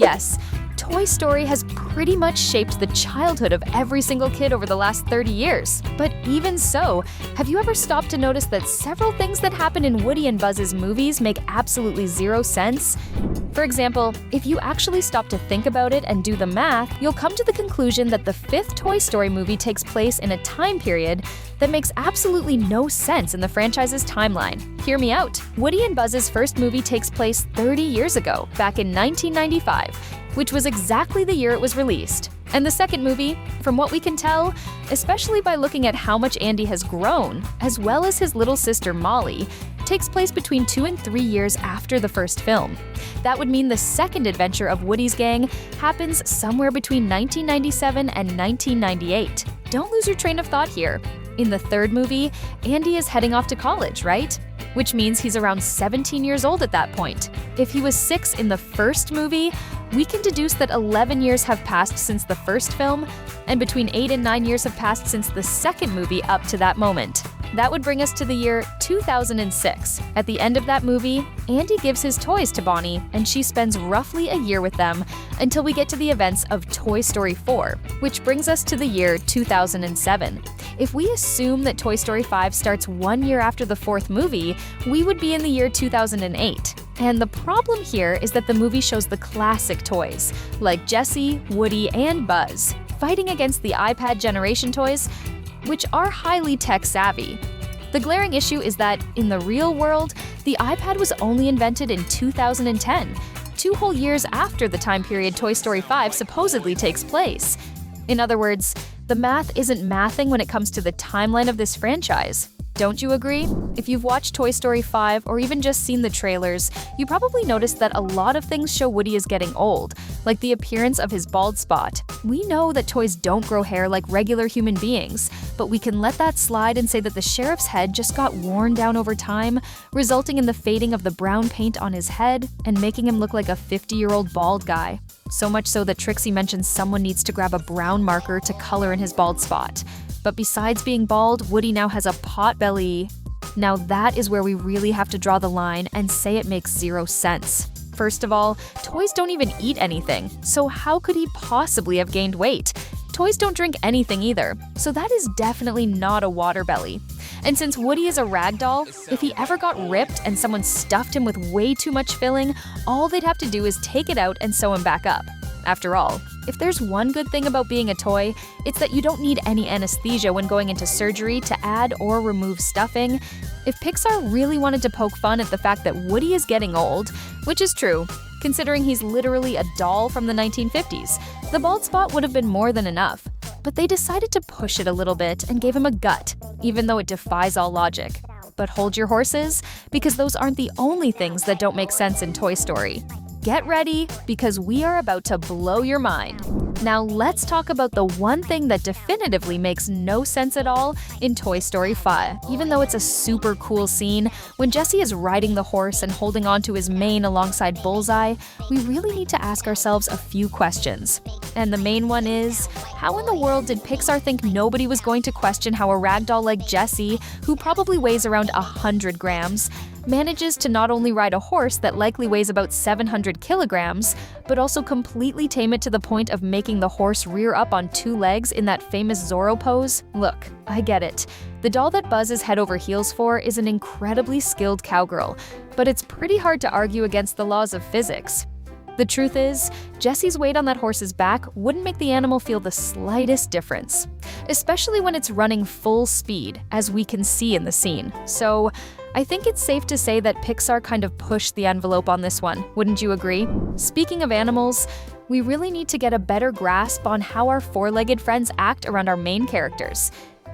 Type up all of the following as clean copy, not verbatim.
Yes, Toy Story has pretty much shaped the childhood of every single kid over the last 30 years. But even so, have you ever stopped to notice that several things that happen in Woody and Buzz's movies make absolutely zero sense? For example, if you actually stop to think about it and do the math, you'll come to the conclusion that the fifth Toy Story movie takes place in a time period that makes absolutely no sense in the franchise's timeline. Hear me out. Woody and Buzz's first movie takes place 30 years ago, back in 1995, which was exactly the year it was released. And the second movie, from what we can tell, especially by looking at how much Andy has grown, as well as his little sister Molly, takes place between 2 and 3 years after the first film. That would mean the second adventure of Woody's gang happens somewhere between 1997 and 1998. Don't lose your train of thought here. In the third movie, Andy is heading off to college, right? Which means he's around 17 years old at that point. If he was 6 in the first movie, we can deduce that 11 years have passed since the first film, and between 8 and 9 years have passed since the second movie up to that moment. That would bring us to the year 2006. At the end of that movie, Andy gives his toys to Bonnie, and she spends roughly a year with them until we get to the events of Toy Story 4, which brings us to the year 2007. If we assume that Toy Story 5 starts 1 year after the fourth movie, we would be in the year 2008. And the problem here is that the movie shows the classic toys, like Jessie, Woody, and Buzz, fighting against the iPad generation toys, which are highly tech-savvy. The glaring issue is that, in the real world, the iPad was only invented in 2010, 2 whole years after the time period Toy Story 5 supposedly takes place. In other words, the math isn't mathing when it comes to the timeline of this franchise. Don't you agree? If you've watched Toy Story 5 or even just seen the trailers, you probably noticed that a lot of things show Woody is getting old, like the appearance of his bald spot. We know that toys don't grow hair like regular human beings, but we can let that slide and say that the sheriff's head just got worn down over time, resulting in the fading of the brown paint on his head and making him look like a 50-year-old bald guy. So much so that Trixie mentions someone needs to grab a brown marker to color in his bald spot. But besides being bald, Woody now has a pot belly. Now that is where we really have to draw the line and say it makes zero sense. First of all, toys don't even eat anything, so how could he possibly have gained weight? Toys don't drink anything either, so that is definitely not a water belly. And since Woody is a rag doll, if he ever got ripped and someone stuffed him with way too much filling, all they'd have to do is take it out and sew him back up. After all, if there's one good thing about being a toy, it's that you don't need any anesthesia when going into surgery to add or remove stuffing. If Pixar really wanted to poke fun at the fact that Woody is getting old, which is true, considering he's literally a doll from the 1950s, the bald spot would have been more than enough. But they decided to push it a little bit and gave him a gut, even though it defies all logic. But hold your horses, because those aren't the only things that don't make sense in Toy Story. Get ready, because we are about to blow your mind. Now let's talk about the one thing that definitively makes no sense at all in Toy Story 5. Even though it's a super cool scene, when Jessie is riding the horse and holding onto his mane alongside Bullseye, we really need to ask ourselves a few questions. And the main one is, how in the world did Pixar think nobody was going to question how a ragdoll like Jessie, who probably weighs around 100 grams, manages to not only ride a horse that likely weighs about 700 kilograms, but also completely tame it to the point of making the horse rear up on 2 legs in that famous Zorro pose? Look, I get it. The doll that Buzz is head over heels for is an incredibly skilled cowgirl, but it's pretty hard to argue against the laws of physics. The truth is, Jessie's weight on that horse's back wouldn't make the animal feel the slightest difference, especially when it's running full speed, as we can see in the scene. So, I think it's safe to say that Pixar kind of pushed the envelope on this one, wouldn't you agree? Speaking of animals, we really need to get a better grasp on how our four-legged friends act around our main characters.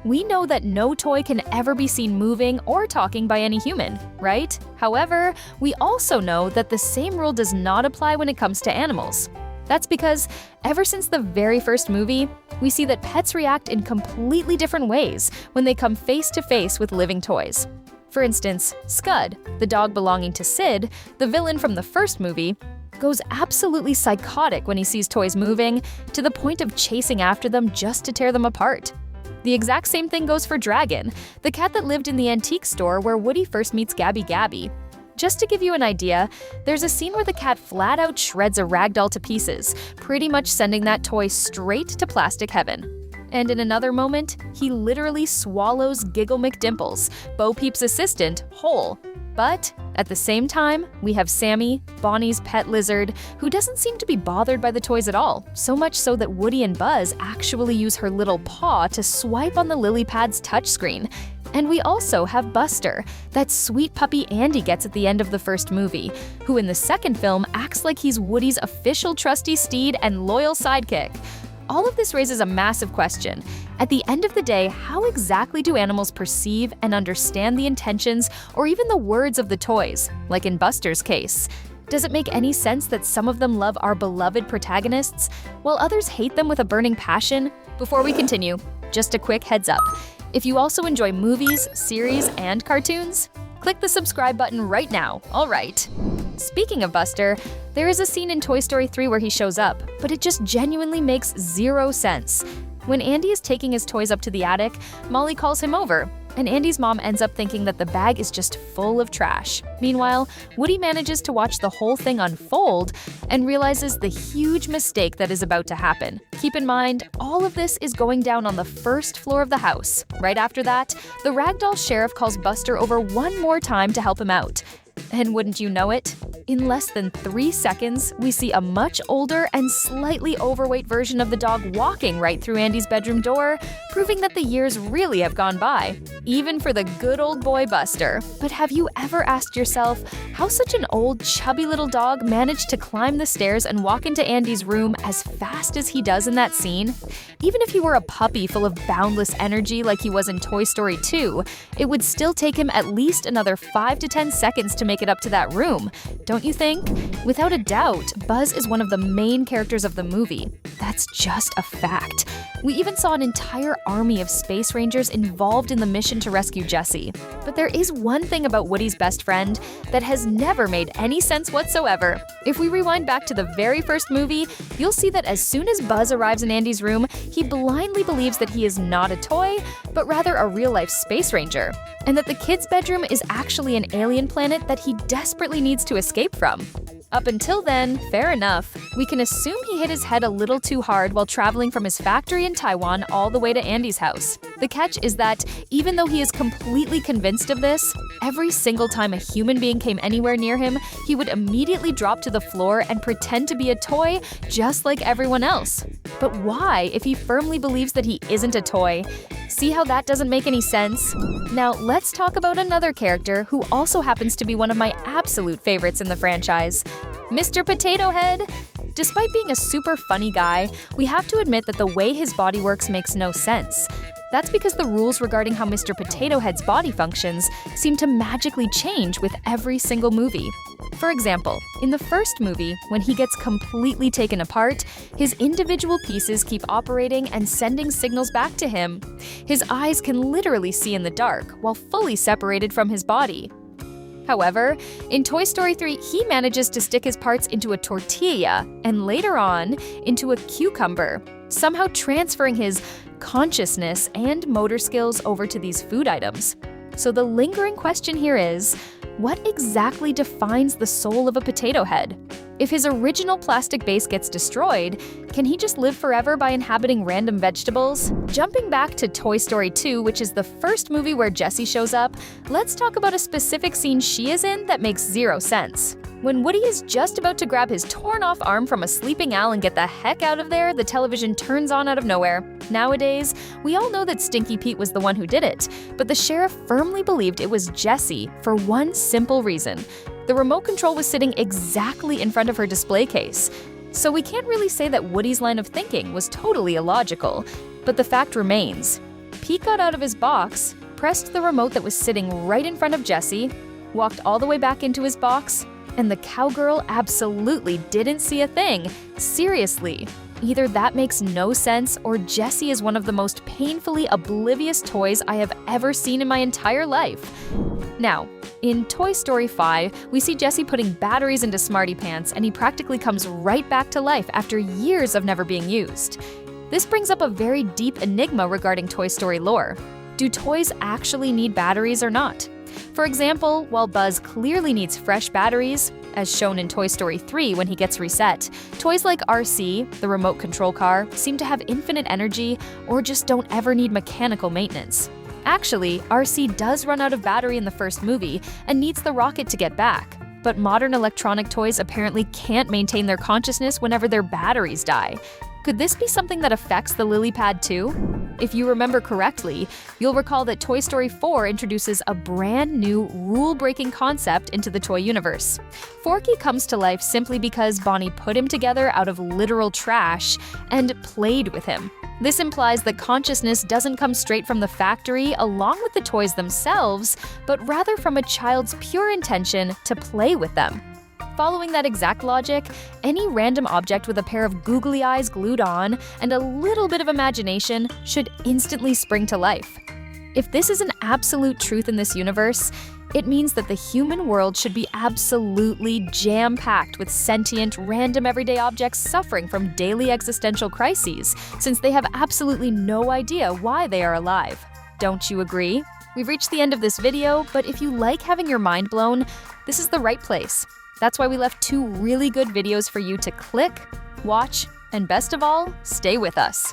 We know that no toy can ever be seen moving or talking by any human, right? However, we also know that the same rule does not apply when it comes to animals. That's because ever since the very first movie, we see that pets react in completely different ways when they come face to face with living toys. For instance, Scud, the dog belonging to Sid, the villain from the first movie, goes absolutely psychotic when he sees toys moving, to the point of chasing after them just to tear them apart. The exact same thing goes for Dragon, the cat that lived in the antique store where Woody first meets Gabby Gabby. Just to give you an idea, there's a scene where the cat flat out shreds a ragdoll to pieces, pretty much sending that toy straight to plastic heaven. And in another moment, he literally swallows Giggle McDimples, Bo Peep's assistant, whole. But at the same time, we have Sammy, Bonnie's pet lizard, who doesn't seem to be bothered by the toys at all, so much so that Woody and Buzz actually use her little paw to swipe on the lily pad's touchscreen. And we also have Buster, that sweet puppy Andy gets at the end of the first movie, who in the second film acts like he's Woody's official trusty steed and loyal sidekick. All of this raises a massive question. At the end of the day, how exactly do animals perceive and understand the intentions or even the words of the toys, like in Buster's case? Does it make any sense that some of them love our beloved protagonists, while others hate them with a burning passion? Before we continue, just a quick heads up. If you also enjoy movies, series, and cartoons, click the subscribe button right now, alright? Speaking of Buster, there is a scene in Toy Story 3 where he shows up, but it just genuinely makes zero sense. When Andy is taking his toys up to the attic, Molly calls him over, and Andy's mom ends up thinking that the bag is just full of trash. Meanwhile, Woody manages to watch the whole thing unfold and realizes the huge mistake that is about to happen. Keep in mind, all of this is going down on the first floor of the house. Right after that, the ragdoll sheriff calls Buster over one more time to help him out. And wouldn't you know it? In less than 3 seconds, we see a much older and slightly overweight version of the dog walking right through Andy's bedroom door, proving that the years really have gone by, even for the good old boy Buster. But have you ever asked yourself how such an old, chubby little dog managed to climb the stairs and walk into Andy's room as fast as he does in that scene? Even if he were a puppy full of boundless energy like he was in Toy Story 2, it would still take him at least another 5 to 10 seconds to make it up to that room. Don't you think? Without a doubt, Buzz is one of the main characters of the movie. That's just a fact. We even saw an entire army of space rangers involved in the mission to rescue Jessie. But there is one thing about Woody's best friend that has never made any sense whatsoever. If we rewind back to the very first movie, you'll see that as soon as Buzz arrives in Andy's room, he blindly believes that he is not a toy, but rather a real-life space ranger, and that the kid's bedroom is actually an alien planet that he desperately needs to escape from. Up until then, fair enough. We can assume he hit his head a little too hard while traveling from his factory in Taiwan all the way to Andy's house. The catch is that, even though he is completely convinced of this, every single time a human being came anywhere near him, he would immediately drop to the floor and pretend to be a toy just like everyone else. But why, if he firmly believes that he isn't a toy? See how that doesn't make any sense? Now, let's talk about another character who also happens to be one of my absolute favorites in the franchise, Mr. Potato Head. Despite being a super funny guy, we have to admit that the way his body works makes no sense. That's because the rules regarding how Mr. Potato Head's body functions seem to magically change with every single movie. For example, in the first movie, when he gets completely taken apart, his individual pieces keep operating and sending signals back to him. His eyes can literally see in the dark, while fully separated from his body. However, in Toy Story 3, he manages to stick his parts into a tortilla, and later on, into a cucumber, somehow transferring his consciousness and motor skills over to these food items. So the lingering question here is, what exactly defines the soul of a potato head? If his original plastic base gets destroyed, can he just live forever by inhabiting random vegetables? Jumping back to Toy Story 2, which is the first movie where Jessie shows up, let's talk about a specific scene she is in that makes zero sense. When Woody is just about to grab his torn-off arm from a sleeping owl and get the heck out of there, the television turns on out of nowhere. Nowadays, we all know that Stinky Pete was the one who did it, but the sheriff firmly believed it was Jessie for one simple reason. The remote control was sitting exactly in front of her display case. So we can't really say that Woody's line of thinking was totally illogical, but the fact remains. Pete got out of his box, pressed the remote that was sitting right in front of Jessie, walked all the way back into his box, and the cowgirl absolutely didn't see a thing. Seriously. Either that makes no sense, or Jessie is one of the most painfully oblivious toys I have ever seen in my entire life. Now, in Toy Story 5, we see Jessie putting batteries into Smarty Pants, and he practically comes right back to life after years of never being used. This brings up a very deep enigma regarding Toy Story lore. Do toys actually need batteries or not? For example, while Buzz clearly needs fresh batteries, as shown in Toy Story 3 when he gets reset, toys like RC, the remote control car, seem to have infinite energy or just don't ever need mechanical maintenance. Actually, RC does run out of battery in the first movie and needs the rocket to get back. But modern electronic toys apparently can't maintain their consciousness whenever their batteries die. Could this be something that affects the lily pad too? If you remember correctly, you'll recall that Toy Story 4 introduces a brand new, rule-breaking concept into the toy universe. Forky comes to life simply because Bonnie put him together out of literal trash and played with him. This implies that consciousness doesn't come straight from the factory along with the toys themselves, but rather from a child's pure intention to play with them. Following that exact logic, any random object with a pair of googly eyes glued on and a little bit of imagination should instantly spring to life. If this is an absolute truth in this universe, it means that the human world should be absolutely jam-packed with sentient, random everyday objects suffering from daily existential crises, since they have absolutely no idea why they are alive. Don't you agree? We've reached the end of this video, but if you like having your mind blown, this is the right place. That's why we left 2 really good videos for you to click, watch, and best of all, stay with us.